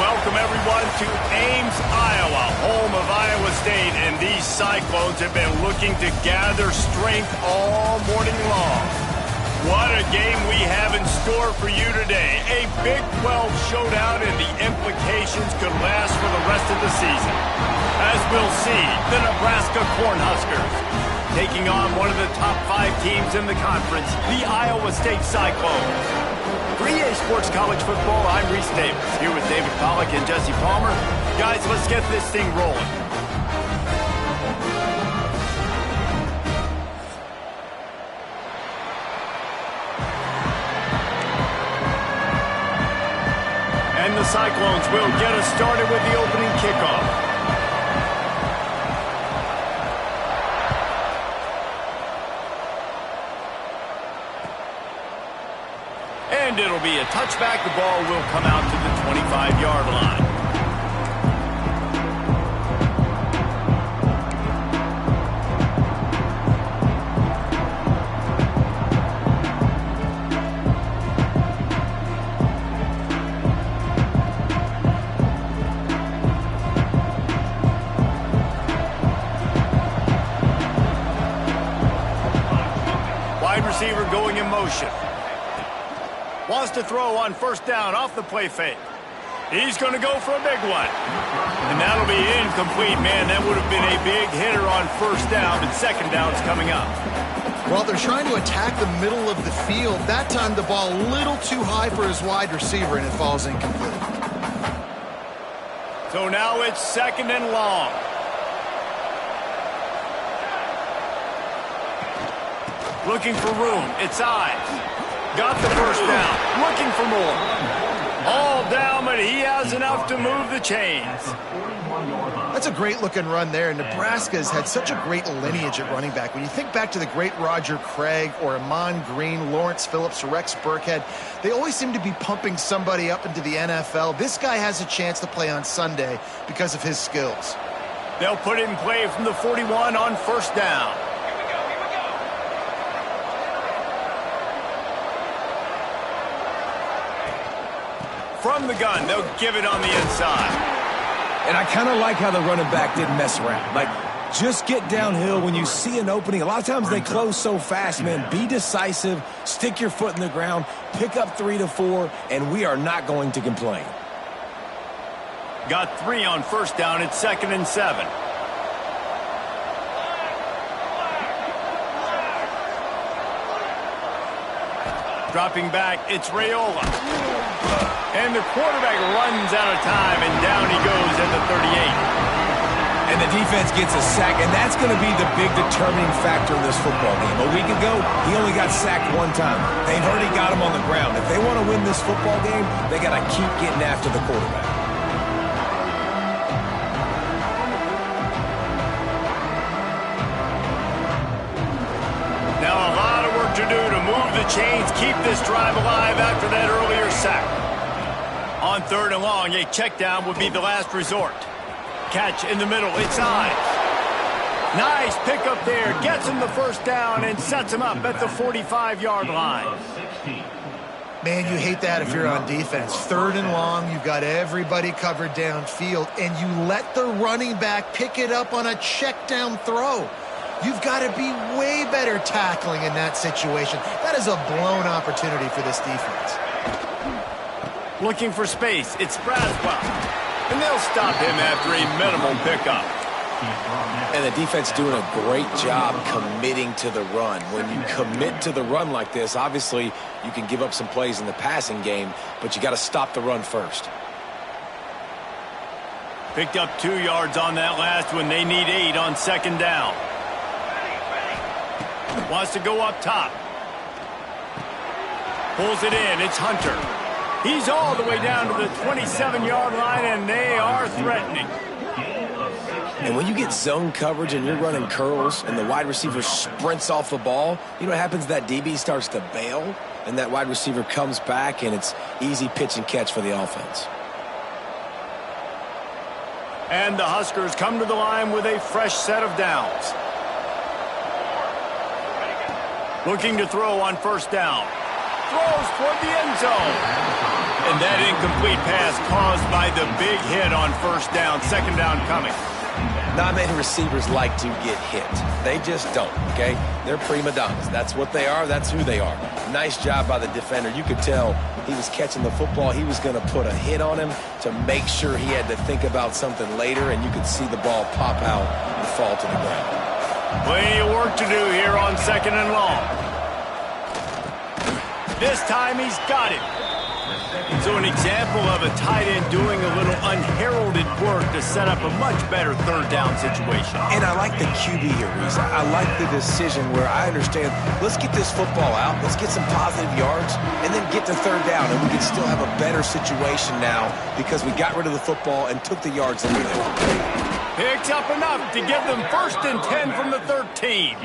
Welcome, everyone, to Ames, Iowa, home of Iowa State. And these Cyclones have been looking to gather strength all morning long. What a game we have in store for you today. A Big 12 showdown, and the implications could last for the rest of the season. As we'll see, the Nebraska Cornhuskers taking on one of the top 5 teams in the conference, the Iowa State Cyclones. For EA Sports College Football, I'm Reese Davis, here with David Pollack and Jesse Palmer. Guys, let's get this thing rolling. And the Cyclones will get us started with the opening kickoff. And it'll be a touchback. The ball will come out to the 25-yard line. Wide receiver going in motion. Wants to throw on first down off the play fake. He's going to go for a big one. And that'll be incomplete. Man, that would have been a big hitter on first down, and second down's coming up. Well, they're trying to attack the middle of the field. That time the ball a little too high for his wide receiver, and it falls incomplete. So now it's second and long. Looking for room. It's eyes. Got the first down. Looking for more. All down, but he has enough to move the chains. That's a great-looking run there. Nebraska's had such a great lineage at running back. When you think back to the great Roger Craig or Amon Green, Lawrence Phillips, Rex Burkhead, they always seem to be pumping somebody up into the NFL. This guy has a chance to play on Sunday because of his skills. They'll put it in play from the 41 on first down. From the gun, they'll give it on the inside. And I kind of like how the running back didn't mess around. Like, just get downhill when you see an opening. A lot of times they close so fast, man. Be decisive, stick your foot in the ground, pick up 3 to 4, and we are not going to complain. Got 3 on first down. It's 2nd and 7. Dropping back, it's Raiola. And the quarterback runs out of time, and down he goes at the 38. And the defense gets a sack, and that's going to be the big determining factor in this football game. A week ago, he only got sacked 1 time. They've already got him on the ground. If they want to win this football game, they got to keep getting after the quarterback. Now a lot of work to do to move the chains, keep this drive alive after that earlier sack. On 3rd and long, a check down would be the last resort. Catch in the middle, it's eyes. Nice pickup there, gets him the first down and sets him up at the 45-yard line. Man, you hate that if you're on defense. 3rd and long, you've got everybody covered downfield, and you let the running back pick it up on a check down throw. You've got to be way better tackling in that situation. That is a blown opportunity for this defense. Looking for space, it's Braswell. And they'll stop him after a minimal pickup. And the defense doing a great job committing to the run. When you commit to the run like this, obviously you can give up some plays in the passing game, but you got to stop the run first. Picked up 2 yards on that last one. They need 8 on 2nd down. Wants to go up top. Pulls it in. It's Hunter. He's all the way down to the 27-yard line, and they are threatening. And when you get zone coverage and you're running curls and the wide receiver sprints off the ball, you know what happens? That DB starts to bail, and that wide receiver comes back, and it's easy pitch and catch for the offense. And the Huskers come to the line with a fresh set of downs. Looking to throw on first down. Throws toward the end zone. And that incomplete pass caused by the big hit on first down, second down coming. Not many receivers like to get hit. They just don't, okay? They're prima donnas. That's what they are. That's who they are. Nice job by the defender. You could tell he was catching the football. He was going to put a hit on him to make sure he had to think about something later, and you could see the ball pop out and fall to the ground. Plenty of work to do here on second and long. This time he's got it. So an example of a tight end doing a little unheralded work to set up a much better third down situation. And I like the QB here, Reese. I like the decision where I understand, let's get this football out, let's get some positive yards, and then get to third down, and we can still have a better situation now because we got rid of the football and took the yards that were there. Picks up enough to give them 1st and 10 from the 13.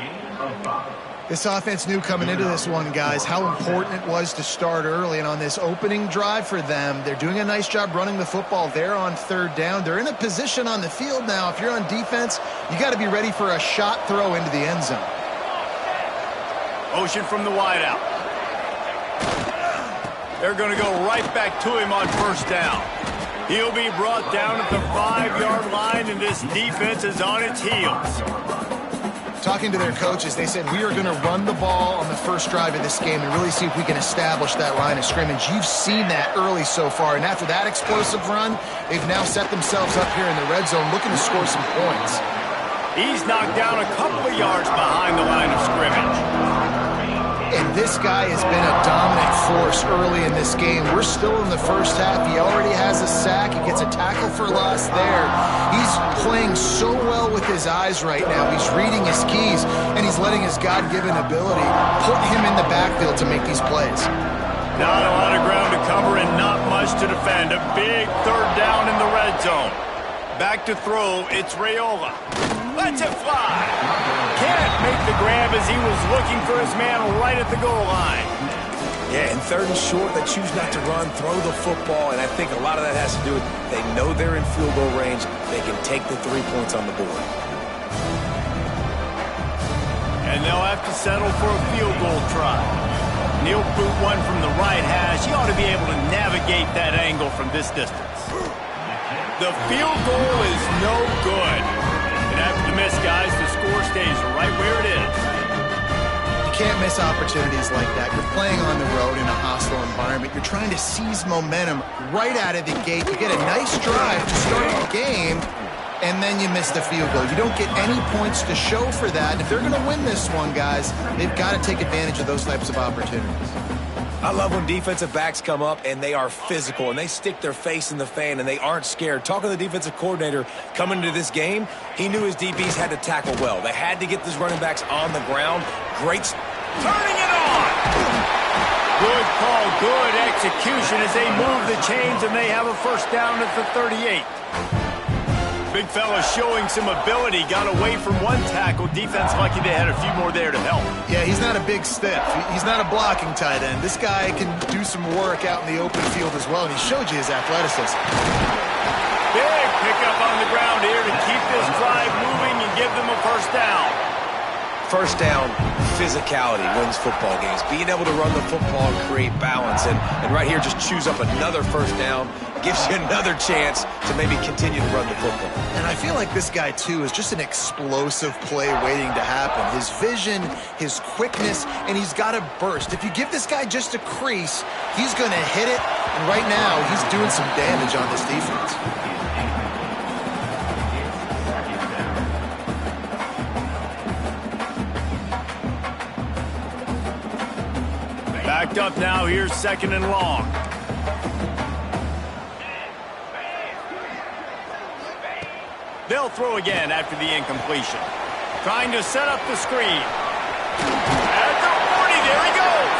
This offense knew coming into this one, guys, how important it was to start early. And on this opening drive for them, they're doing a nice job running the football. They're on third down. They're in a position on the field now. If you're on defense, you got to be ready for a shot throw into the end zone. Motion from the wideout. They're going to go right back to him on first down. He'll be brought down at the 5-yard line, and this defense is on its heels. Talking to their coaches, they said, we are going to run the ball on the first drive of this game and really see if we can establish that line of scrimmage. You've seen that early so far, and after that explosive run, they've now set themselves up here in the red zone looking to score some points. He's knocked down a couple of yards behind the line of scrimmage. And this guy has been a dominant force early in this game. We're still in the first half. He already has a sack. He gets a tackle for loss there. He's playing so well with his eyes right now. He's reading his keys, and he's letting his God-given ability put him in the backfield to make these plays. Not a lot of ground to cover and not much to defend. A big third down in the red zone. Back to throw, it's Raiola. Lets it fly. Can't make the grab as he was looking for his man right at the goal line. Yeah, and third and short, they choose not to run, throw the football, and I think a lot of that has to do with they know they're in field goal range. They can take the 3 points on the board. And they'll have to settle for a field goal try. Neil boot one from the right hash. He ought to be able to navigate that angle from this distance. The field goal is no good. And after the miss, guys, the score stays right where it is. You can't miss opportunities like that. You're playing on the road in a hostile environment. You're trying to seize momentum right out of the gate. You get a nice drive to start the game, and then you miss the field goal. You don't get any points to show for that. And if they're going to win this one, guys, they've got to take advantage of those types of opportunities. I love when defensive backs come up and they are physical and they stick their face in the fan and they aren't scared. Talking to the defensive coordinator coming into this game, he knew his DBs had to tackle well. They had to get these running backs on the ground. Great. Turning it on. Good call, good execution as they move the chains and they have a first down at the 38. Big fella showing some ability, got away from one tackle. Defense lucky they had a few more there to help. Yeah, he's not a big stiff. He's not a blocking tight end. This guy can do some work out in the open field as well, and he showed you his athleticism. Big pickup on the ground here to keep this drive moving and give them a first down. First down, physicality wins football games. Being able to run the football and create balance. And right here, just choose up another first down. Gives you another chance to maybe continue to run the football. And I feel like this guy, too, is just an explosive play waiting to happen. His vision, his quickness, and he's got a burst. If you give this guy just a crease, he's going to hit it. And right now, he's doing some damage on this defense. Backed up now, here's second and long. They'll throw again after the incompletion. Trying to set up the screen. At the 40, there he goes.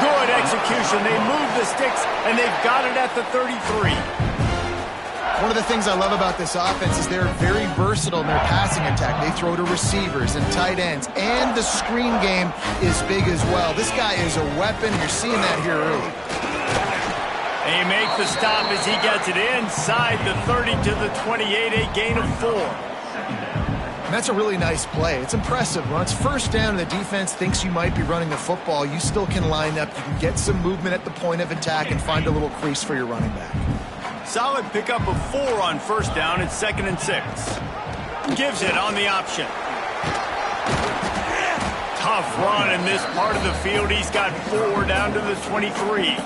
Good execution. They move the sticks, and they've got it at the 33. One of the things I love about this offense is they're very versatile in their passing attack. They throw to receivers and tight ends, and the screen game is big as well. This guy is a weapon. You're seeing that here early. He makes the stop as he gets it inside the 30 to the 28, a gain of 4. And that's a really nice play. It's impressive. When it's first down and the defense thinks you might be running the football, you still can line up. You can get some movement at the point of attack and find a little crease for your running back. Solid pickup of 4 on first down. It's 2nd and 6. Gives it on the option. Tough run in this part of the field. He's got 4 down to the 23.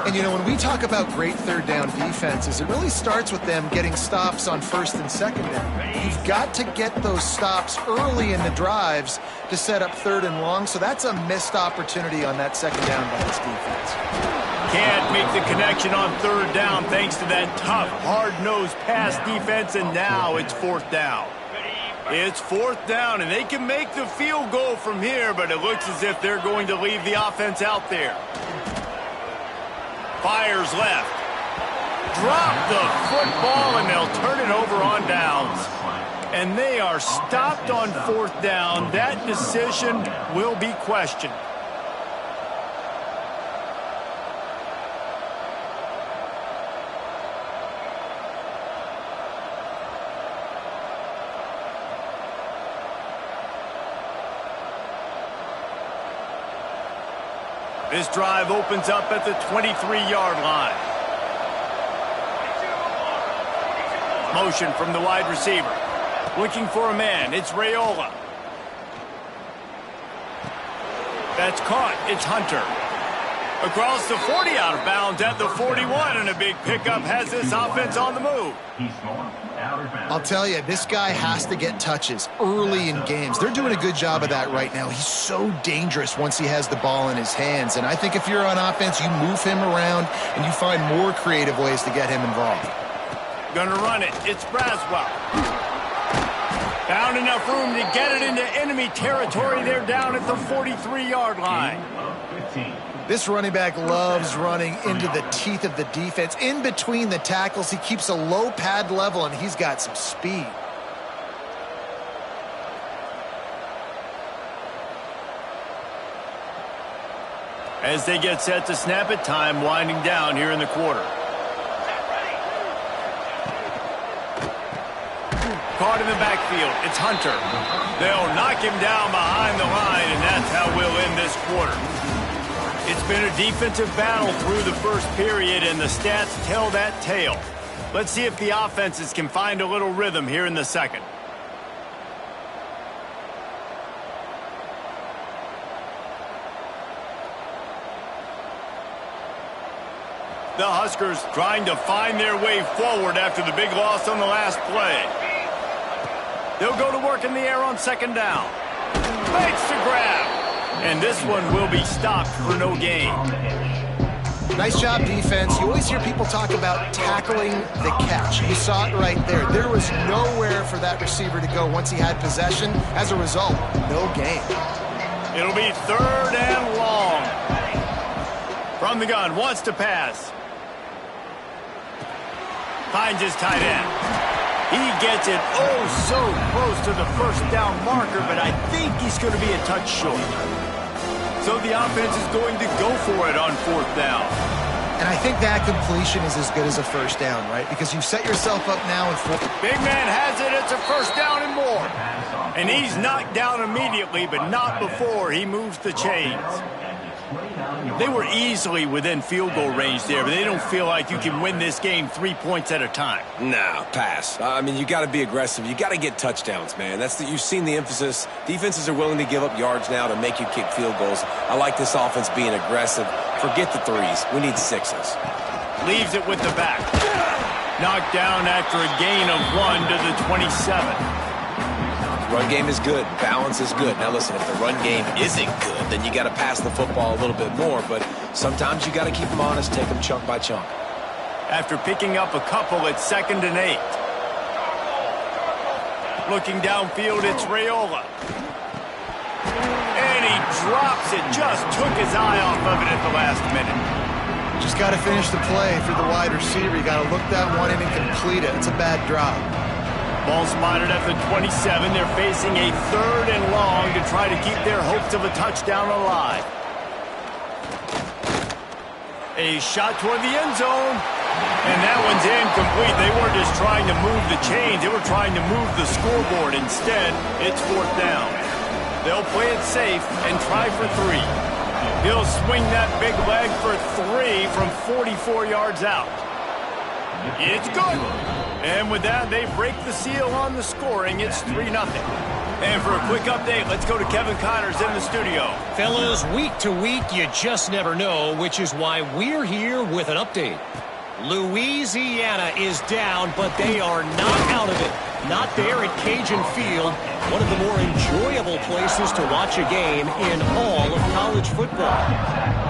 And, you know, when we talk about great third down defenses, it really starts with them getting stops on first and second down. You've got to get those stops early in the drives to set up 3rd and long, so that's a missed opportunity on that second down by this defense. Can't make the connection on 3rd down thanks to that tough, hard-nosed pass defense, and now it's 4th down. It's 4th down, and they can make the field goal from here, but it looks as if they're going to leave the offense out there. Fires left. Drop the football, and they'll turn it over on downs. And they are stopped on 4th down. That decision will be questioned. This drive opens up at the 23-yard line. Motion from the wide receiver. Looking for a man. It's Raiola. That's caught. It's Hunter. Across the 40, out of bounds at the 41, and a big pickup has this offense on the move. I'll tell you, this guy has to get touches early in games. They're doing a good job of that right now. He's so dangerous once he has the ball in his hands, and I think if you're on offense, you move him around and you find more creative ways to get him involved. Gonna run it. It's Braswell. Found enough room to get it into enemy territory. They're down at the 43-yard line. This running back loves running into the teeth of the defense. In between the tackles, he keeps a low pad level, and he's got some speed. As they get set to snap it, time winding down here in the quarter. Caught in the backfield. It's Hunter. They'll knock him down behind the line, and that's how we'll end this quarter. It's been a defensive battle through the first period, and the stats tell that tale. Let's see if the offenses can find a little rhythm here in the second. The Huskers trying to find their way forward after the big loss on the last play. They'll go to work in the air on 2nd down. Fakes to grab. And this one will be stopped for no gain. Nice job, defense. You always hear people talk about tackling the catch. You saw it right there. There was nowhere for that receiver to go once he had possession. As a result, no gain. It'll be 3rd and long. From the gun, wants to pass. Finds his tight end. He gets it oh so close to the 1st down marker, but I think he's going to be a touch short. So the offense is going to go for it on 4th down. And I think that completion is as good as a 1st down, right? Because you've set yourself up now. Big man has it. It's a 1st down and more. And he's knocked down immediately, but not before he moves the chains. They were easily within field goal range there, but they don't feel like you can win this game 3 points at a time. No, pass. I mean, you got to be aggressive. You got to get touchdowns, man. You've seen the emphasis. Defenses are willing to give up yards now to make you kick field goals. I like this offense being aggressive. Forget the 3s. We need 6s. Leaves it with the back. Knocked down after a gain of 1 to the 27. Run game is good. Balance is good. Now, listen, if the run game isn't good, then you got to pass the football a little bit more. But sometimes you got to keep them honest, take them chunk by chunk. After picking up a couple, it's 2nd and 8. Looking downfield, it's Raiola. And he drops it. Just took his eye off of it at the last minute. Just got to finish the play for the wide receiver. You got to look that one in and complete it. It's a bad drop. Ball spotted at the 27. They're facing a 3rd and long to try to keep their hopes of a touchdown alive. A shot toward the end zone. And that one's incomplete. They weren't just trying to move the chains. They were trying to move the scoreboard. Instead, it's 4th down. They'll play it safe and try for 3. He'll swing that big leg for 3 from 44 yards out. It's good. And with that, they break the seal on the scoring. It's 3-0. And for a quick update, let's go to Kevin Connors in the studio. Fellas, week to week, you just never know, which is why we're here with an update. Louisiana is down, but they are not out of it. Not there at Cajun Field, one of the more enjoyable places to watch a game in all of college football.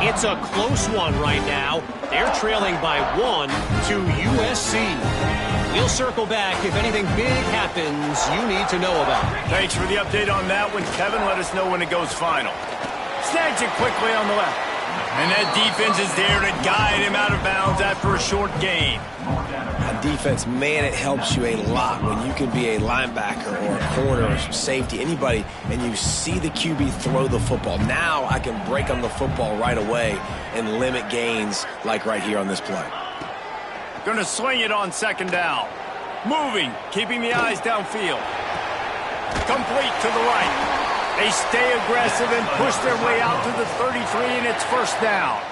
It's a close one right now. They're trailing by 1 to USC. We'll circle back if anything big happens you need to know about. Thanks for the update on that one, Kevin. Let us know when it goes final. Snags it quickly on the left. And that defense is there to guide him out of bounds after a short gain. On defense, man, it helps you a lot when you can be a linebacker or a corner or safety, anybody, and you see the QB throw the football. Now I can break on the football right away and limit gains like right here on this play. Going to swing it on 2nd down. Moving, keeping the eyes downfield. Complete to the right. They stay aggressive and push their way out to the 33, and it's 1st down.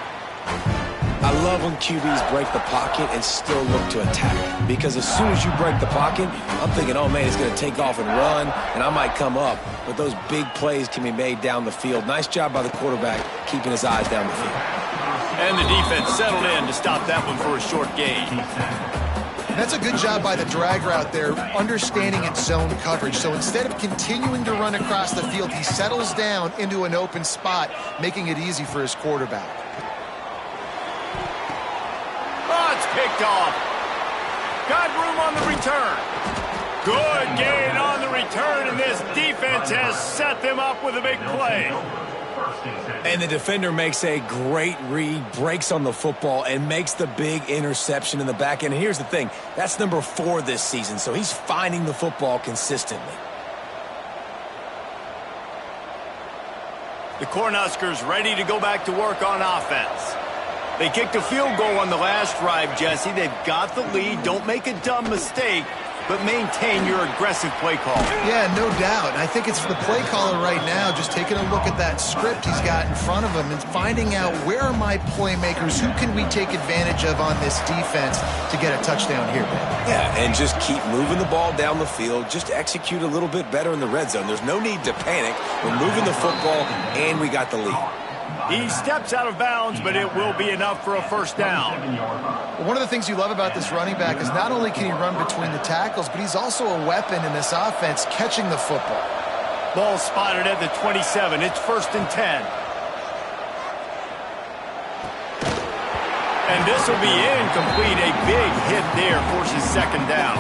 I love when QBs break the pocket and still look to attack. Because as soon as you break the pocket, I'm thinking, oh, man, he's going to take off and run, and I might come up. But those big plays can be made down the field. Nice job by the quarterback keeping his eyes down the field. And the defense settled in to stop that one for a short gain. That's a good job by the drag route there, understanding its zone coverage. So instead of continuing to run across the field, he settles down into an open spot, making it easy for his quarterback. Oh, it's picked off. Got room on the return. Good gain on the return, and this defense has set them up with a big play. And the defender makes a great read, breaks on the football, and makes the big interception in the back end. And here's the thing, that's number 4 this season, so he's finding the football consistently. The Cornhuskers ready to go back to work on offense. They kicked a field goal on the last drive, Jesse. They've got the lead. Don't make a dumb mistake, but maintain your aggressive play call. Yeah, no doubt. And I think it's the play caller right now just taking a look at that script he's got in front of him and finding out where are my playmakers, who can we take advantage of on this defense to get a touchdown here, man. Yeah, and just keep moving the ball down the field. Just execute a little bit better in the red zone. There's no need to panic. We're moving the football, and we got the lead. He steps out of bounds, but it will be enough for a 1st down. Well, one of the things you love about this running back is not only can he run between the tackles, but he's also a weapon in this offense catching the football. Ball spotted at the 27. It's 1st and 10. And this will be incomplete. A big hit there forces 2nd down.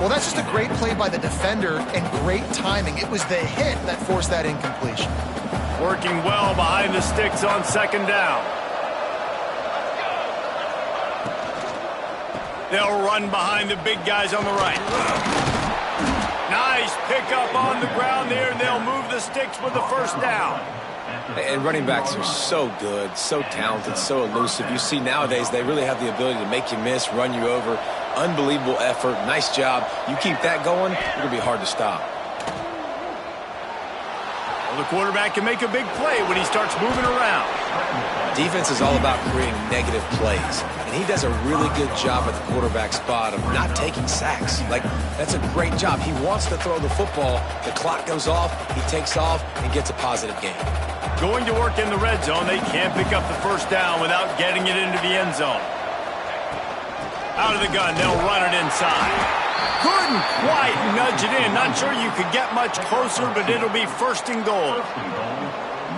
Well, that's just a great play by the defender and great timing. It was the hit that forced that incompletion. Working well behind the sticks on 2nd down. They'll run behind the big guys on the right. Nice pickup on the ground there, and they'll move the sticks with the 1st down. And running backs are so good, so talented, so elusive. You see nowadays they really have the ability to make you miss, run you over. Unbelievable effort. Nice job. You keep that going, it's going to be hard to stop. Well, the quarterback can make a big play when he starts moving around. Defense is all about creating negative plays, and he does a really good job at the quarterback spot of not taking sacks. Like, that's a great job. He wants to throw the football. The clock goes off, he takes off, and gets a positive gain. Going to work in the red zone, they can't pick up the 1st down without getting it into the end zone. Out of the gun, they'll run it inside. Couldn't quite nudge it in. Not sure you could get much closer, but it'll be 1st and goal.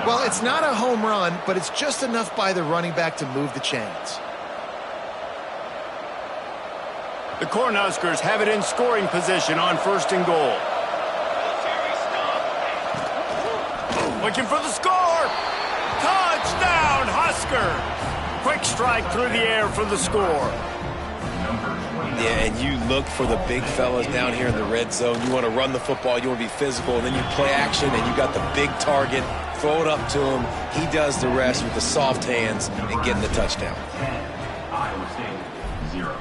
Well, it's not a home run, but it's just enough by the running back to move the chains. The Cornhuskers have it in scoring position on 1st and goal. Looking for the score. Touchdown, Husker. Quick strike through the air for the score. Yeah, and you look for the big fellas down here in the red zone. You want to run the football, you want to be physical, and then you play action, and you got the big target. Throw it up to him. He does the rest with the soft hands and getting the touchdown. Iowa State, 0.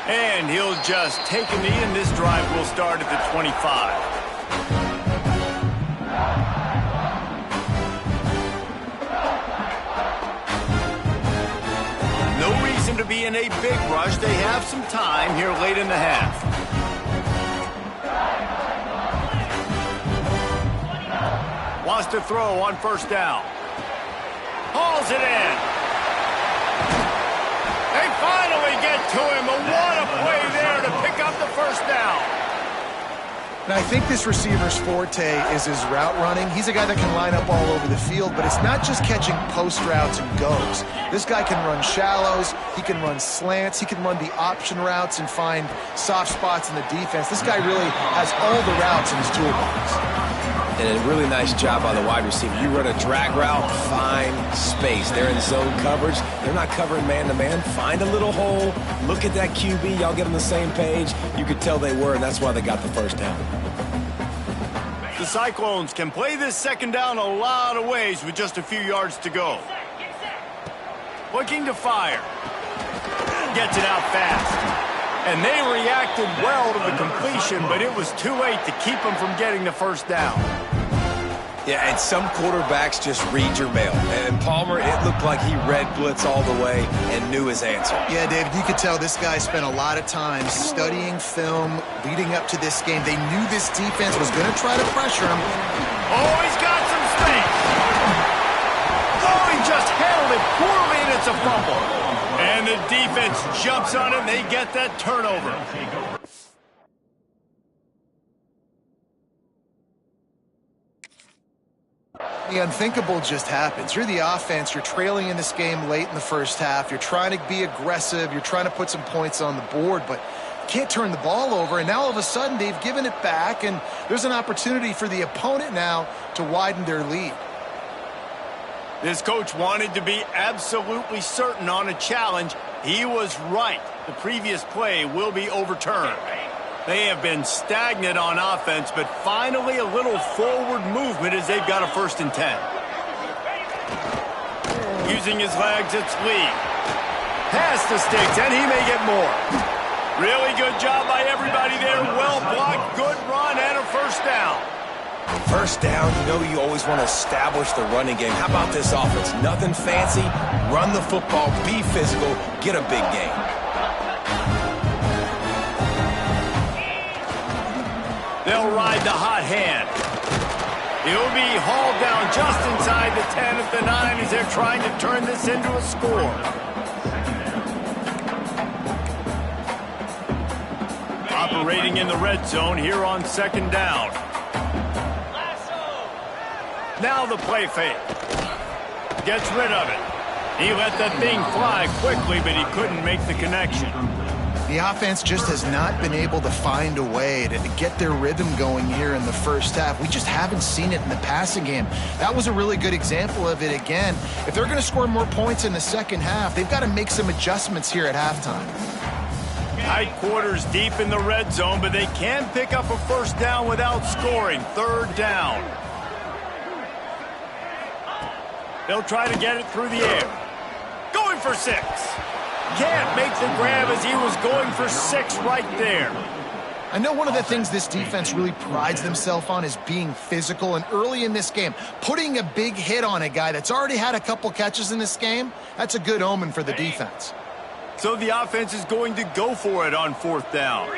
And he'll just take a knee, and this drive will start at the 25. No reason to be in a big rush. They have some time here late in the half. Wants to throw on first down. Hauls it in. They finally get to him. What a play there to pick up the first down. And I think this receiver's forte is his route running. He's a guy that can line up all over the field, but it's not just catching post routes and goes. This guy can run shallows, he can run slants, he can run the option routes and find soft spots in the defense. This guy really has all the routes in his toolbox. And a really nice job by the wide receiver. You run a drag route, find space. They're in zone coverage. They're not covering man-to-man. Find a little hole. Look at that QB. Y'all get on the same page. You could tell they were, and that's why they got the first down. The Cyclones can play this second down a lot of ways with just a few yards to go. Looking to fire. Gets it out fast. And they reacted well to the completion, but it was too late to keep them from getting the first down. Yeah, and some quarterbacks just read your mail. And Palmer, it looked like he read blitz all the way and knew his answer. Yeah, David, you could tell this guy spent a lot of time studying film leading up to this game. They knew this defense was going to try to pressure him. Oh, he's got some space. Oh, he just handled it poorly, and it's a fumble. And the defense jumps on it, and they get that turnover. The unthinkable just happens. You're the offense. You're trailing in this game late in the first half. You're trying to be aggressive. You're trying to put some points on the board, but you can't turn the ball over. And now all of a sudden they've given it back, and there's an opportunity for the opponent now to widen their lead. This coach wanted to be absolutely certain on a challenge. He was right. The previous play will be overturned. They have been stagnant on offense, but finally a little forward movement as they've got a 1st and 10. Using his legs, it's Lee. Past the sticks, and he may get more. Really good job by everybody there. Well blocked, good run, and a first down. First down, you know you always want to establish the running game. How about this offense? Nothing fancy. Run the football, be physical, get a big gain. They'll ride the hot hand. He'll be hauled down just inside the 10 at the 9 as they're trying to turn this into a score. Operating in the red zone here on 2nd down. Now the play fake. Gets rid of it. He let that thing fly quickly, but he couldn't make the connection. The offense just has not been able to find a way to get their rhythm going here in the first half. We just haven't seen it in the passing game. That was a really good example of it again. If they're going to score more points in the second half, they've got to make some adjustments here at halftime. Tight quarters deep in the red zone, but they can pick up a first down without scoring. 3rd down. They'll try to get it through the air. Going for 6. Can't make the grab as he was going for 6 right there. I know one of the things this defense really prides themselves on is being physical, and early in this game, putting a big hit on a guy that's already had a couple catches in this game, that's a good omen for the defense. So the offense is going to go for it on 4th down.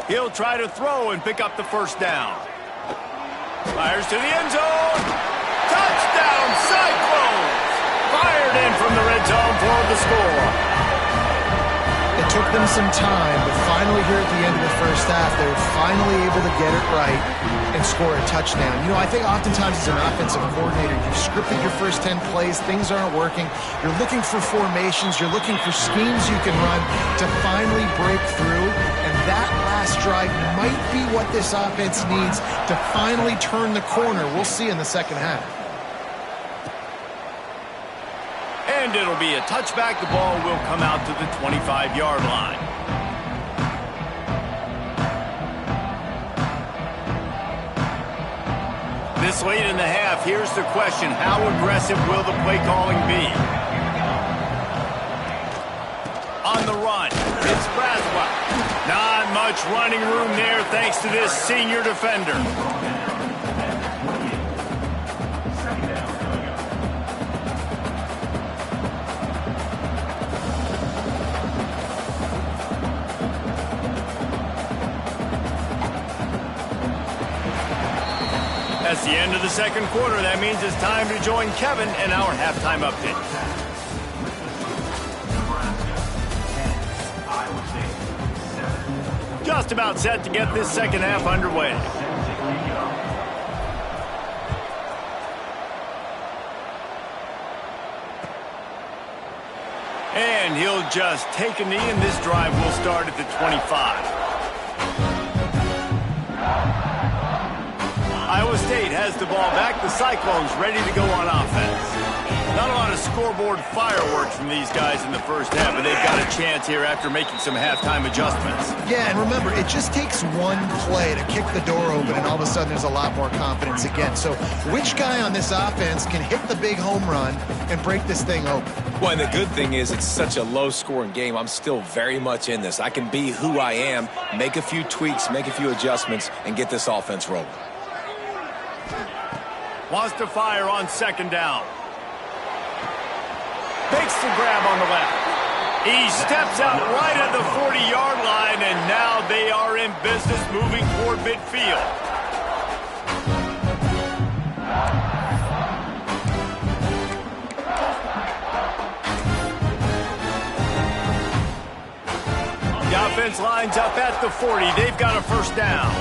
He'll try to throw and pick up the first down. Fires to the end zone. Touchdown, Cyclones! Fired in from the red zone for the score. It took them some time, but finally here at the end of the first half, they were finally able to get it right and score a touchdown. You know, I think oftentimes as an offensive coordinator, you've scripted your first 10 plays, things aren't working. You're looking for formations, you're looking for schemes you can run to finally break through, and that last drive might be what this offense needs to finally turn the corner. We'll see in the second half. And it'll be a touchback. The ball will come out to the 25-yard line. This late in the half, here's the question. How aggressive will the play calling be? On the run, it's Braswell. Not much running room there thanks to this senior defender. That's the end of the second quarter. That means it's time to join Kevin in our halftime update. Just about set to get this second half underway. And he'll just take a knee, and this drive will start at the 25. Iowa State has the ball back. The Cyclones ready to go on offense. Not a lot of scoreboard fireworks from these guys in the first half, but they've got a chance here after making some halftime adjustments. Yeah, and remember, it just takes one play to kick the door open, and all of a sudden there's a lot more confidence again. So which guy on this offense can hit the big home run and break this thing open? Well, and the good thing is it's such a low-scoring game. I'm still very much in this. I can be who I am, make a few tweaks, make a few adjustments, and get this offense rolling. Wants to fire on second down. Makes the grab on the left. He steps out right at the 40-yard line, and now they are in business moving toward midfield. The offense lines up at the 40. They've got a first down.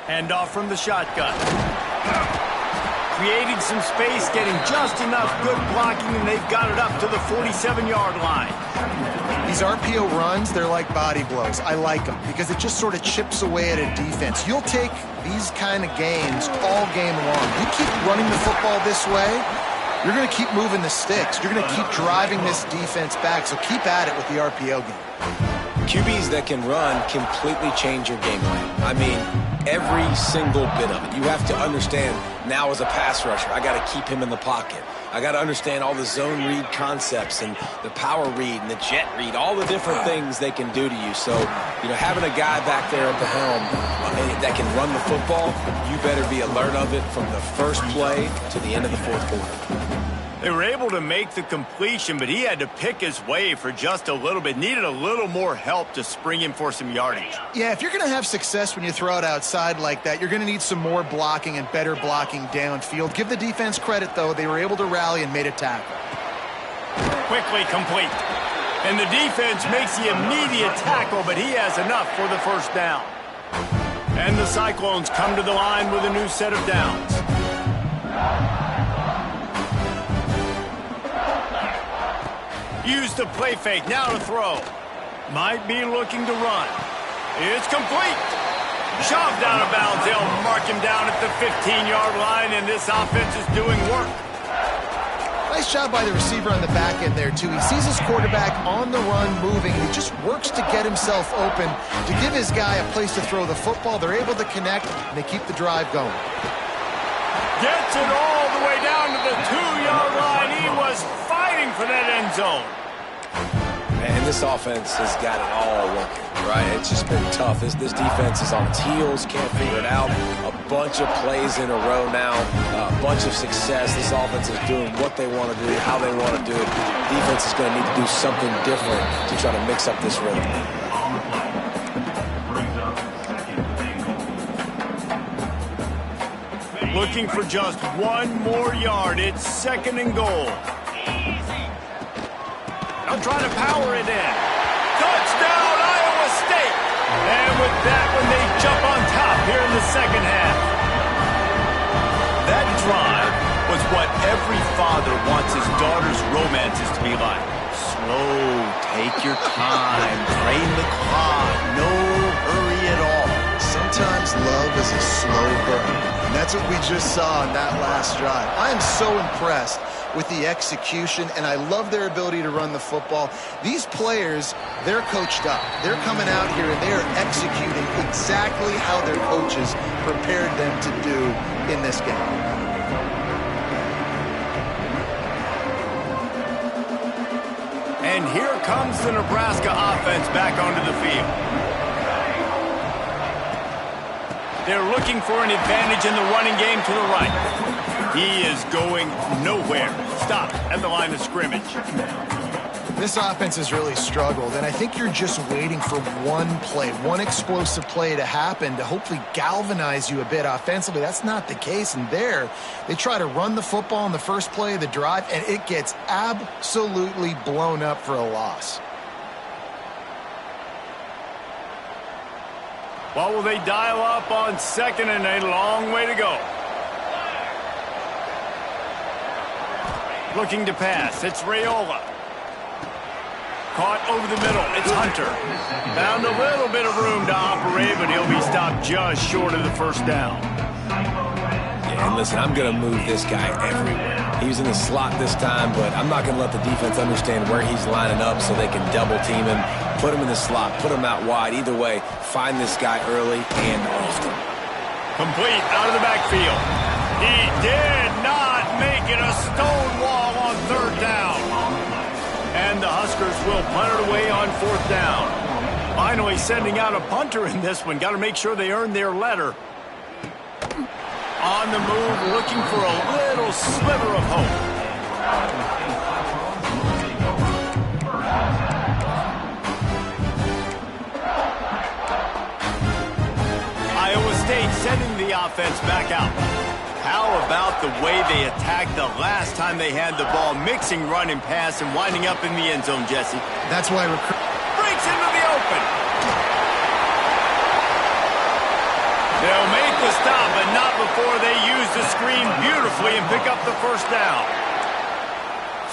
Hand off from the shotgun. Creating some space, getting just enough good blocking, and they've got it up to the 47-yard line. These RPO runs, they're like body blows. I like them because it just sort of chips away at a defense. You'll take these kind of games all game long. You keep running the football this way, you're going to keep moving the sticks. You're going to keep driving this defense back, so keep at it with the RPO game. QBs that can run completely change your game plan. I mean, every single bit of it. You have to understand now as a pass rusher, I got to keep him in the pocket. I got to understand all the zone read concepts and the power read and the jet read, all the different things they can do to you. So, you know, having a guy back there at the helm that can run the football, you better be alert of it from the first play to the end of the fourth quarter. They were able to make the completion, but he had to pick his way for just a little bit. Needed a little more help to spring him for some yardage. Yeah, if you're going to have success when you throw it outside like that, you're going to need some more blocking and better blocking downfield. Give the defense credit, though. They were able to rally and made a tackle. Quickly complete. And the defense makes the immediate tackle, but he has enough for the first down. And the Cyclones come to the line with a new set of downs. Use the play fake, now to throw. Might be looking to run. It's complete. Shoved out of bounds. They'll mark him down at the 15-yard line, and this offense is doing work. Nice job by the receiver on the back end there, too. He sees his quarterback on the run moving, and he just works to get himself open to give his guy a place to throw the football. They're able to connect, and they keep the drive going. Gets it all the way down to the 2-yard line. He was fighting for that end zone. And this offense has got it all working, right? It's just been tough. This defense is on its heels, can't figure it out. A bunch of plays in a row now, a bunch of success. This offense is doing what they want to do, how they want to do it. Defense is going to need to do something different to try to mix up this rhythm. Looking for just one more yard. It's second and goal. I'll try to power it in. Touchdown, Iowa State. And with that one, they jump on top here in the second half. That drive was what every father wants his daughter's romances to be like. Slow, take your time, train the clock, no hurry at all. Some Sometimes love is a slow burn, and that's what we just saw on that last drive. I am so impressed with the execution, and I love their ability to run the football. These players, they're coached up. They're coming out here, and they are executing exactly how their coaches prepared them to do in this game. And here comes the Nebraska offense back onto the field. They're looking for an advantage in the running game to the right. He is going nowhere. Stop at the line of scrimmage. This offense has really struggled, and I think you're just waiting for one play, one explosive play to happen to hopefully galvanize you a bit offensively. That's not the case, and there they try to run the football in the first play of the drive, and it gets absolutely blown up for a loss. What will they dial up on second and a long way to go? Looking to pass. It's Raiola. Caught over the middle. It's Hunter. Found a little bit of room to operate, but he'll be stopped just short of the first down. Yeah, and listen, I'm going to move this guy everywhere. He was in the slot this time, but I'm not going to let the defense understand where he's lining up so they can double team him, put him in the slot, put him out wide. Either way, find this guy early and often. Complete out of the backfield. He did not make it a stone wall on third down. And the Huskers will punt it away on fourth down. Finally sending out a punter in this one. Got to make sure they earn their letter. On the move, looking for a little sliver of hope. Iowa State sending the offense back out. How about the way they attacked the last time they had the ball, mixing run and pass and winding up in the end zone, Jesse? That's why breaks into the open. They'll make the stop, but not before they use the screen beautifully and pick up the first down.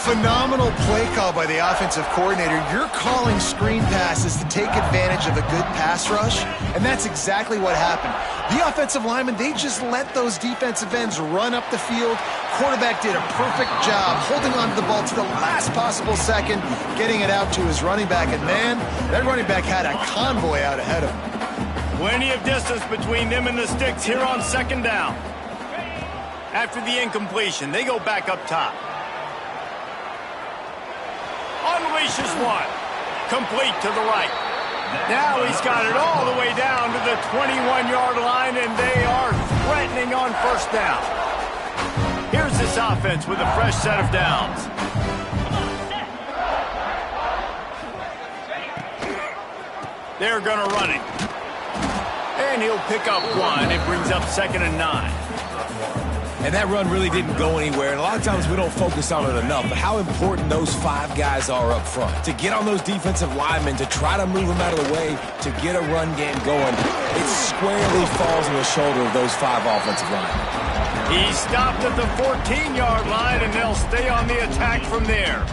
Phenomenal play call by the offensive coordinator. You're calling screen passes to take advantage of a good pass rush, and that's exactly what happened. The offensive linemen, they just let those defensive ends run up the field. Quarterback did a perfect job holding onto the ball to the last possible second, getting it out to his running back, and man, that running back had a convoy out ahead of him. Plenty of distance between them and the sticks here on second down. After the incompletion, they go back up top. Unleashes one. Complete to the right. Now he's got it all the way down to the 21-yard line, and they are threatening on first down. Here's this offense with a fresh set of downs. They're going to run it. And he'll pick up one. It brings up 2nd and 9. And that run really didn't go anywhere. And a lot of times we don't focus on it enough. But how important those 5 guys are up front. To get on those defensive linemen, to try to move them out of the way, to get a run game going, it squarely falls on the shoulder of those 5 offensive linemen. He stopped at the 14-yard line, and they'll stay on the attack from there.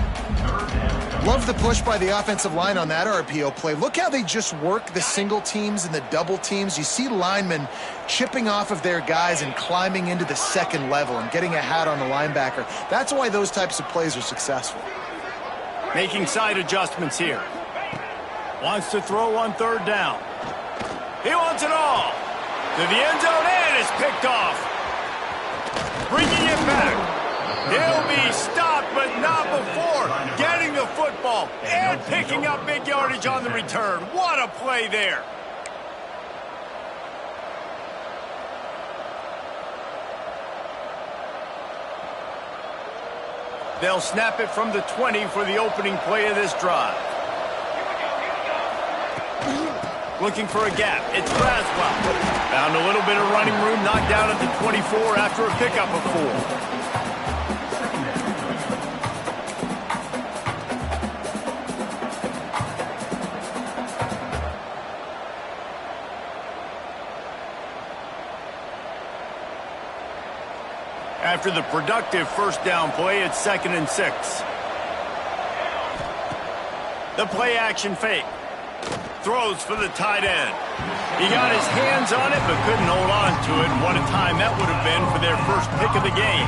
Love the push by the offensive line on that RPO play. Look how they just work the single teams and the double teams. You see linemen chipping off of their guys and climbing into the second level and getting a hat on the linebacker. That's why those types of plays are successful. Making side adjustments here. Wants to throw on third down. He wants it all. To the end zone, and it's picked off. Bringing it back. He'll be stopped, but not before getting the football and picking up big yardage on the return. What a play there. They'll snap it from the 20 for the opening play of this drive. Looking for a gap. It's Braswell. Found a little bit of running room, knocked down at the 24 after a pickup of 4. After the productive first down play, it's 2nd and 6. The play action fake. Throws for the tight end. He got his hands on it, but couldn't hold on to it. And what a time that would have been for their first pick of the game.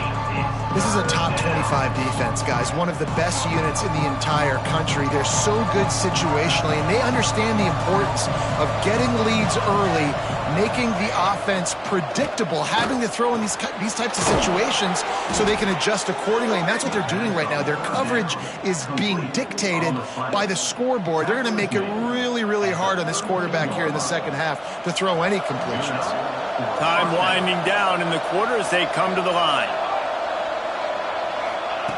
This is a top 25 defense, guys. One of the best units in the entire country. They're so good situationally, and they understand the importance of getting leads early, making the offense predictable, having to throw in these types of situations so they can adjust accordingly. And that's what they're doing right now. Their coverage is being dictated by the scoreboard. They're going to make it really, really hard on this quarterback here in the second half to throw any completions. Time winding down in the quarter as they come to the line.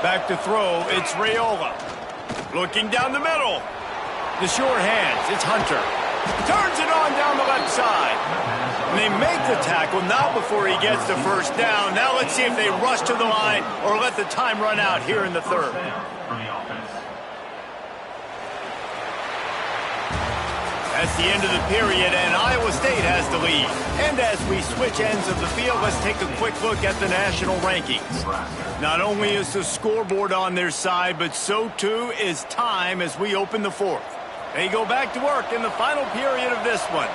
Back to throw, it's Raiola. Looking down the middle. The short hands, it's Hunter. Turns it on down the left side. And they make the tackle, not before he gets the first down. Now let's see if they rush to the line or let the time run out here in the third. That's the end of the period, and Iowa State has the lead. And as we switch ends of the field, let's take a quick look at the national rankings. Not only is the scoreboard on their side, but so too is time as we open the fourth. They go back to work in the final period of this one.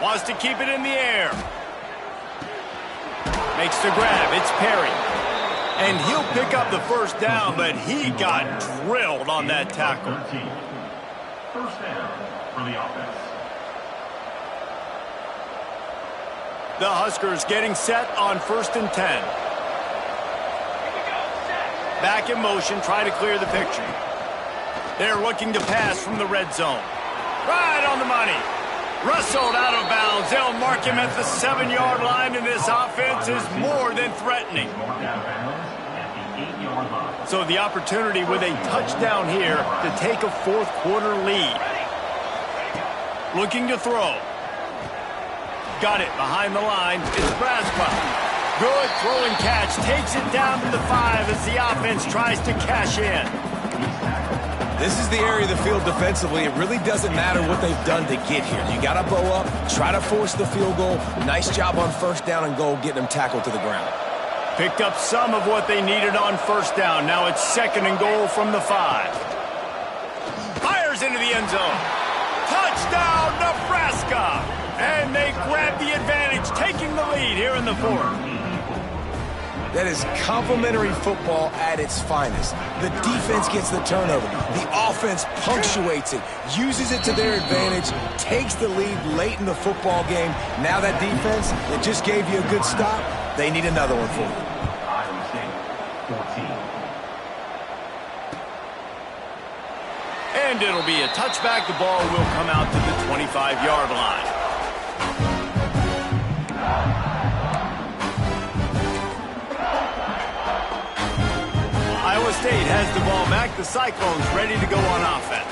Wants to keep it in the air. Makes the grab. It's Perry. And he'll pick up the first down, but he got drilled on that tackle. First down for the offense. The Huskers getting set on 1st and 10. Back in motion, try to clear the picture. They're looking to pass from the red zone. Right on the money. Rustled out of bounds. They'll mark him at the 7-yard line, and this offense is more than threatening. So the opportunity with a touchdown here to take a fourth quarter lead. Looking to throw. Got it behind the line. It's Brasco. Good throwing catch. Takes it down to the 5 as the offense tries to cash in. This is the area of the field defensively. It really doesn't matter what they've done to get here. You got to bow up, try to force the field goal. Nice job on first down and goal, getting them tackled to the ground. Picked up some of what they needed on first down. Now it's 2nd and goal from the 5. Fires into the end zone. Touchdown, Nebraska! And they grab the advantage, taking the lead here in the fourth. That is complementary football at its finest. The defense gets the turnover. The offense punctuates it, uses it to their advantage, takes the lead late in the football game. Now that defense that just gave you a good stop, they need another one for you. Iowa State, 14. And it'll be a touchback. The ball will come out to the 25-yard line. Iowa State has the ball back. The Cyclones ready to go on offense.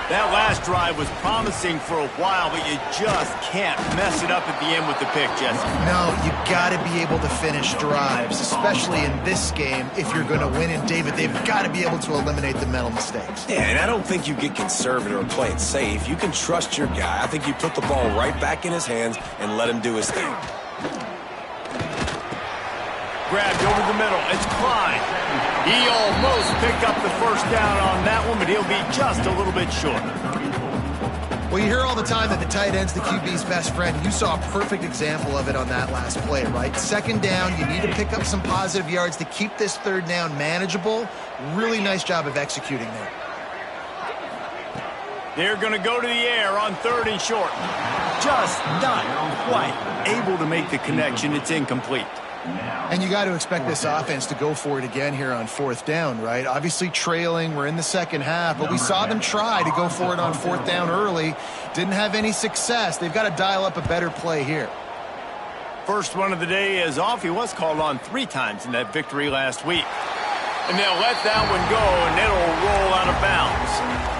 That last drive was promising for a while, but you just can't mess it up at the end with the pick, Jesse. No, you got to be able to finish drives, especially in this game if you're going to win. And, David, they've got to be able to eliminate the mental mistakes. Yeah, and I don't think you get conservative or play it safe. You can trust your guy. I think you put the ball right back in his hands and let him do his thing. Grabbed over the middle. It's Klein. He almost picked up the first down on that one, but he'll be just a little bit short. Well, you hear all the time that the tight end's the QB's best friend. You saw a perfect example of it on that last play, right? 2nd down, you need to pick up some positive yards to keep this 3rd down manageable. Really nice job of executing there. They're going to go to the air on 3rd and short. Just not quite able to make the connection. It's incomplete. And you got to expect this offense to go for it again here on 4th down, right? Obviously trailing, we're in the second half, but we saw them try to go for it on 4th down early. Didn't have any success. They've got to dial up a better play here. First one of the day is off. He was called on 3 times in that victory last week. And they'll let that one go, and it'll roll out of bounds.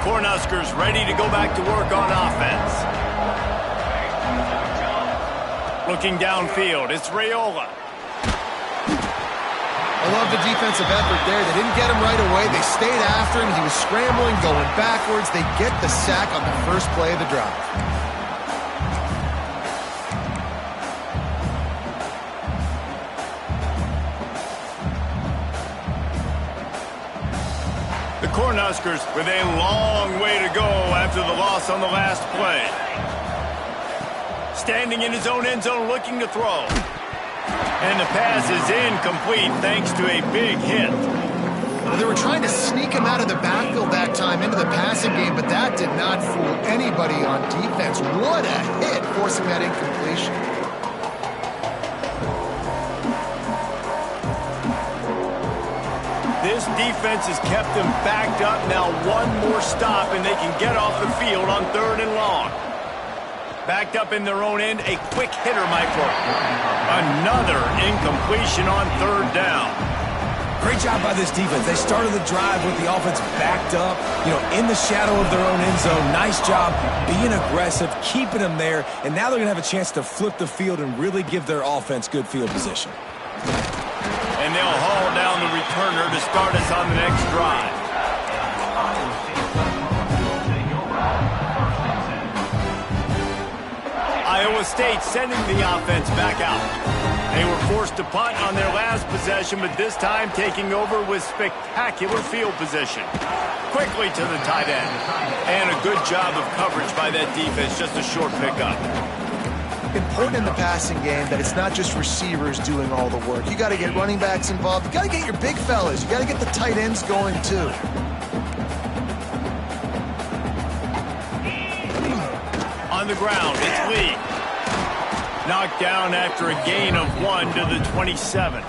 Cornhuskers ready to go back to work on offense. Looking downfield, it's Raiola. I love the defensive effort there. They didn't get him right away. They stayed after him. He was scrambling, going backwards. They get the sack on the first play of the drive. The Cornhuskers with a long way to go after the loss on the last play. Standing in his own end zone looking to throw. And the pass is incomplete thanks to a big hit. Well, they were trying to sneak him out of the backfield that time into the passing game, but that did not fool anybody on defense. What a hit, forcing that incompletion. This defense has kept them backed up. Now one more stop, and they can get off the field on 3rd and long. Backed up in their own end, a quick hitter might work. Another incompletion on 3rd down. Great job by this defense. They started the drive with the offense backed up, in the shadow of their own end zone. Nice job being aggressive, keeping them there, and now they're going to have a chance to flip the field and really give their offense good field position. And they'll haul down the returner to start us on the next drive. Iowa State sending the offense back out. They were forced to punt on their last possession, but this time taking over with spectacular field position. Quickly to the tight end. And a good job of coverage by that defense, just a short pickup. Important in the passing game that it's not just receivers doing all the work. You got to get running backs involved. You got to get your big fellas. You got to get the tight ends going too. On the ground, it's Lee. Knocked down after a gain of 1 to the 27.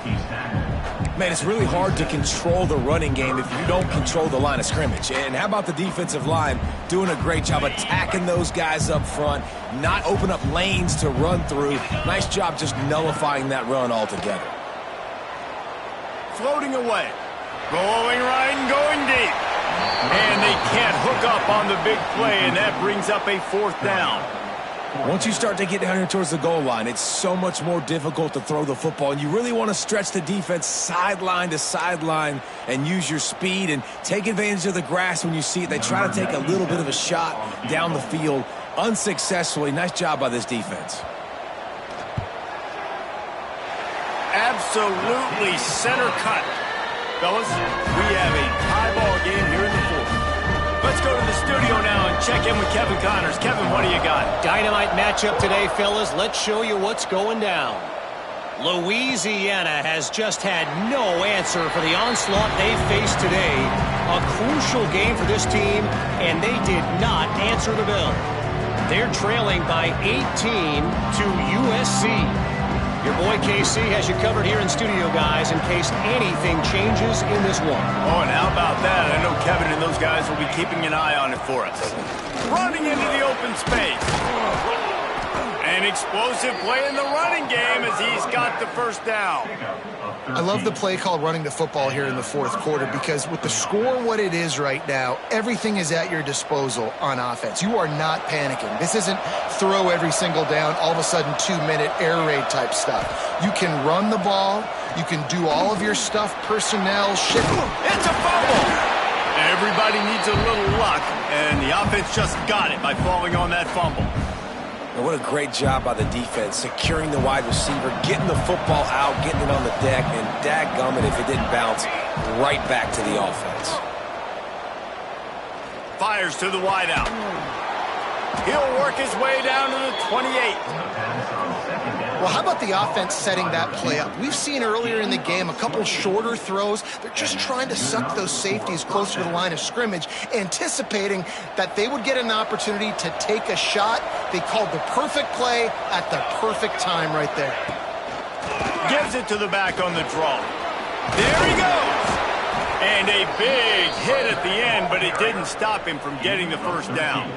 Man, it's really hard to control the running game if you don't control the line of scrimmage. And how about the defensive line doing a great job attacking those guys up front, not open up lanes to run through. Nice job just nullifying that run altogether. Floating away. Rolling right and going deep. And they can't hook up on the big play, and that brings up a 4th down. Once you start to get down here towards the goal line, it's so much more difficult to throw the football, and you really want to stretch the defense sideline to sideline and use your speed and take advantage of the grass when you see it. They try to take a little bit of a shot down the field unsuccessfully. Nice job by this defense. Absolutely center cut. Fellas, we have a tie ball game here in the 4th. Let's go to the studio now and check in with Kevin Connors. Kevin, what do you got? Dynamite matchup today, fellas. Let's show you what's going down. Louisiana has just had no answer for the onslaught they faced today. A crucial game for this team, and they did not answer the bell. They're trailing by 18 to USC. Your boy KC has you covered here in studio, guys, in case anything changes in this one. Oh, and how about that? I know Kevin and those guys will be keeping an eye on it for us. Running into the open space. An explosive play in the running game as he's got the 1st down. I love the play call running the football here in the 4th quarter because with the score what it is right now, everything is at your disposal on offense. You are not panicking. This isn't throw every single down, all of a sudden 2-minute air raid type stuff. You can run the ball. You can do all of your stuff, personnel, shit. It's a fumble. Everybody needs a little luck, and the offense just got it by falling on that fumble. And what a great job by the defense, securing the wide receiver, getting the football out, getting it on the deck, and dadgummit if it didn't bounce, right back to the offense. Fires to the wideout. He'll work his way down to the 28. Well, how about the offense setting that play up? We've seen earlier in the game a couple shorter throws. They're just trying to suck those safeties closer to the line of scrimmage, anticipating that they would get an opportunity to take a shot. They called the perfect play at the perfect time right there. Gives it to the back on the draw. There he goes. And a big hit at the end, but it didn't stop him from getting the 1st down.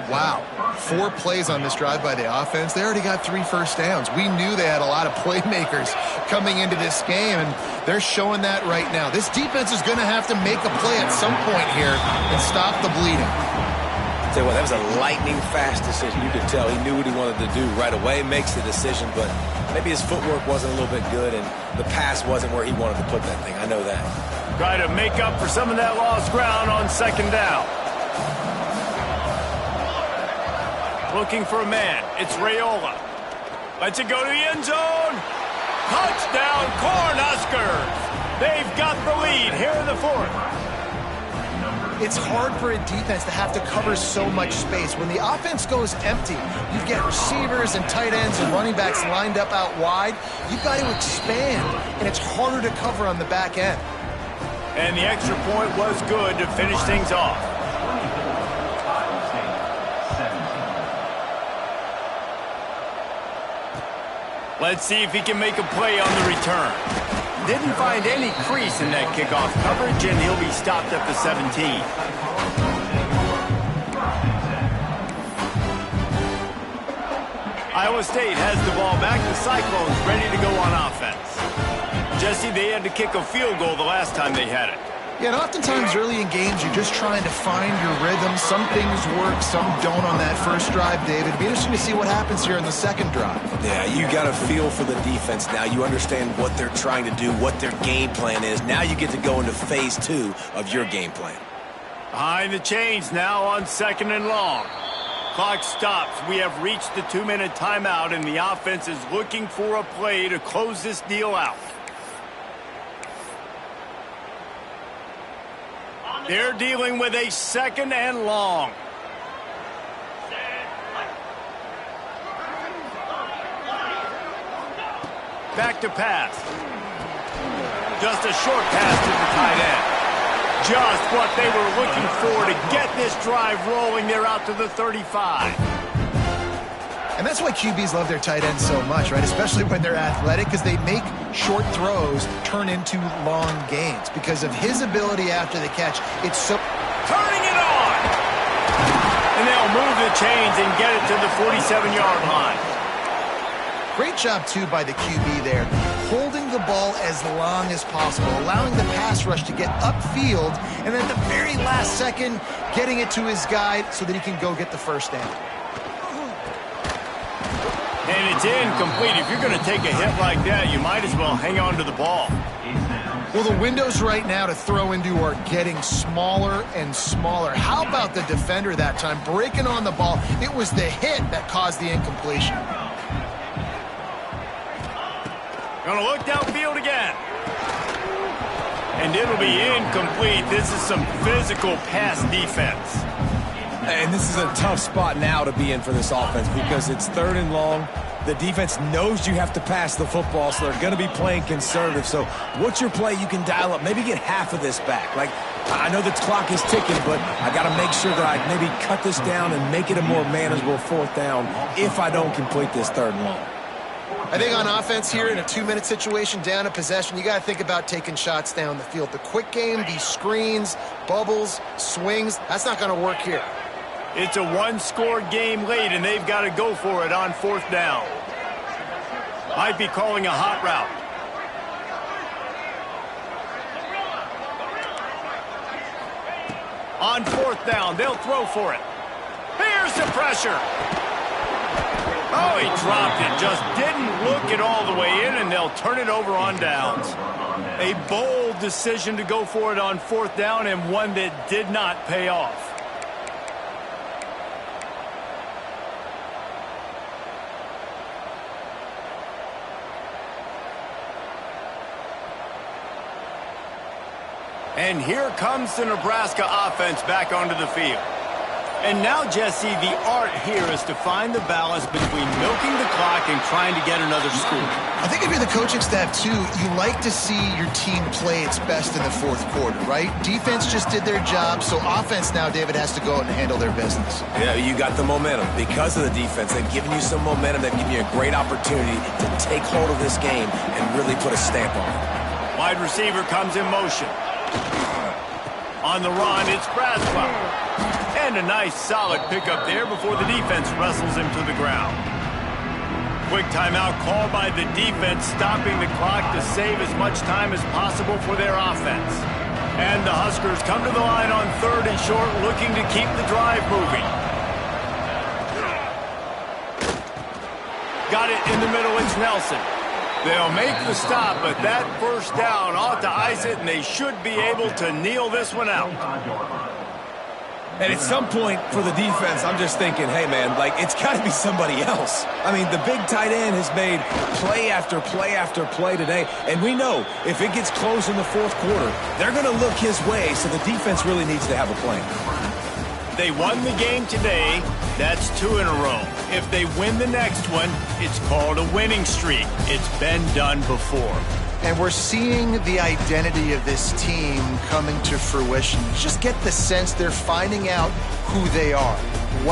Wow, 4 plays on this drive by the offense. They already got 3 first downs. We knew they had a lot of playmakers coming into this game, and they're showing that right now. This defense is going to have to make a play at some point here and stop the bleeding. Tell you what, that was a lightning-fast decision. You could tell he knew what he wanted to do right away, makes the decision, but maybe his footwork wasn't a little bit good, and the pass wasn't where he wanted to put that thing. I know that. Try to make up for some of that lost ground on second down. Looking for a man. It's Raiola. Lets it go to the end zone. Touchdown, Cornhuskers. They've got the lead here in the fourth. It's hard for a defense to have to cover so much space. When the offense goes empty, you get receivers and tight ends and running backs lined up out wide. You've got to expand, and it's harder to cover on the back end. And the extra point was good to finish things off. Let's see if he can make a play on the return. Didn't find any crease in that kickoff coverage, and he'll be stopped at the 17. Iowa State has the ball back. The Cyclones ready to go on offense. Jesse, they had to kick a field goal the last time they had it. Yeah, and oftentimes early in games, you're just trying to find your rhythm. Some things work, some don't on that first drive, David. It'll be interesting to see what happens here in the second drive. Yeah, you got a feel for the defense now. You understand what they're trying to do, what their game plan is. Now you get to go into phase 2 of your game plan. Behind the chains now on second and long. Clock stops. We have reached the 2-minute timeout, and the offense is looking for a play to close this deal out. They're dealing with a second and long. Back to pass. Just a short pass to the tight end. Just what they were looking for to get this drive rolling. They're out to the 35. And that's why QBs love their tight ends so much, right? Especially when they're athletic, because they make short throws turn into long gains. Because of his ability after the catch, it's so... Turning it on! And they'll move the chains and get it to the 47-yard line. Great job, too, by the QB there. Holding the ball as long as possible, allowing the pass rush to get upfield, and then at the very last second, getting it to his guy so that he can go get the first down. And it's incomplete. If you're going to take a hit like that, you might as well hang on to the ball. Well, the windows right now to throw into are getting smaller and smaller. How about the defender that time breaking on the ball? It was the hit that caused the incompletion. Going to look downfield again. And it'll be incomplete. This is some physical pass defense. And this is a tough spot now to be in for this offense because it's third and long. The defense knows you have to pass the football, so they're going to be playing conservative. So what's your play you can dial up? Maybe get half of this back. Like, I know the clock is ticking, but I got to make sure that I maybe cut this down and make it a more manageable fourth down if I don't complete this third and long. I think on offense here in a 2-minute situation, down a possession, you got to think about taking shots down the field. The quick game, these screens, bubbles, swings, that's not going to work here. It's a one-score game late, and they've got to go for it on fourth down. Might be calling a hot route. On fourth down, they'll throw for it. Here's the pressure. Oh, he dropped it. Just didn't look it all the way in, and they'll turn it over on downs. A bold decision to go for it on fourth down, and one that did not pay off. And here comes the Nebraska offense back onto the field. And now, Jesse, the art here is to find the balance between milking the clock and trying to get another score. I think if you're the coaching staff, too, you like to see your team play its best in the fourth quarter, right? Defense just did their job, so offense now, David, has to go out and handle their business. Yeah, you got the momentum. Because of the defense, they've given you some momentum. They've given you a great opportunity to take hold of this game and really put a stamp on it. Wide receiver comes in motion. On the run, it's Braswell. And a nice solid pickup there before the defense wrestles him to the ground. Quick timeout called by the defense, stopping the clock to save as much time as possible for their offense. And the Huskers come to the line on third and short, looking to keep the drive moving. got it in the middle. It's Nelson. They'll make the stop, but that first down ought to ice it, and they should be able to kneel this one out. And at some point for the defense, I'm just thinking, hey, man, like, it's got to be somebody else. I mean, the big tight end has made play after play after play today, and we know if it gets close in the fourth quarter, they're going to look his way, so the defense really needs to have a plan. They won the game today. That's 2 in a row. If they win the next one, it's called a winning streak. It's been done before. And we're seeing the identity of this team coming to fruition. You just get the sense they're finding out who they are.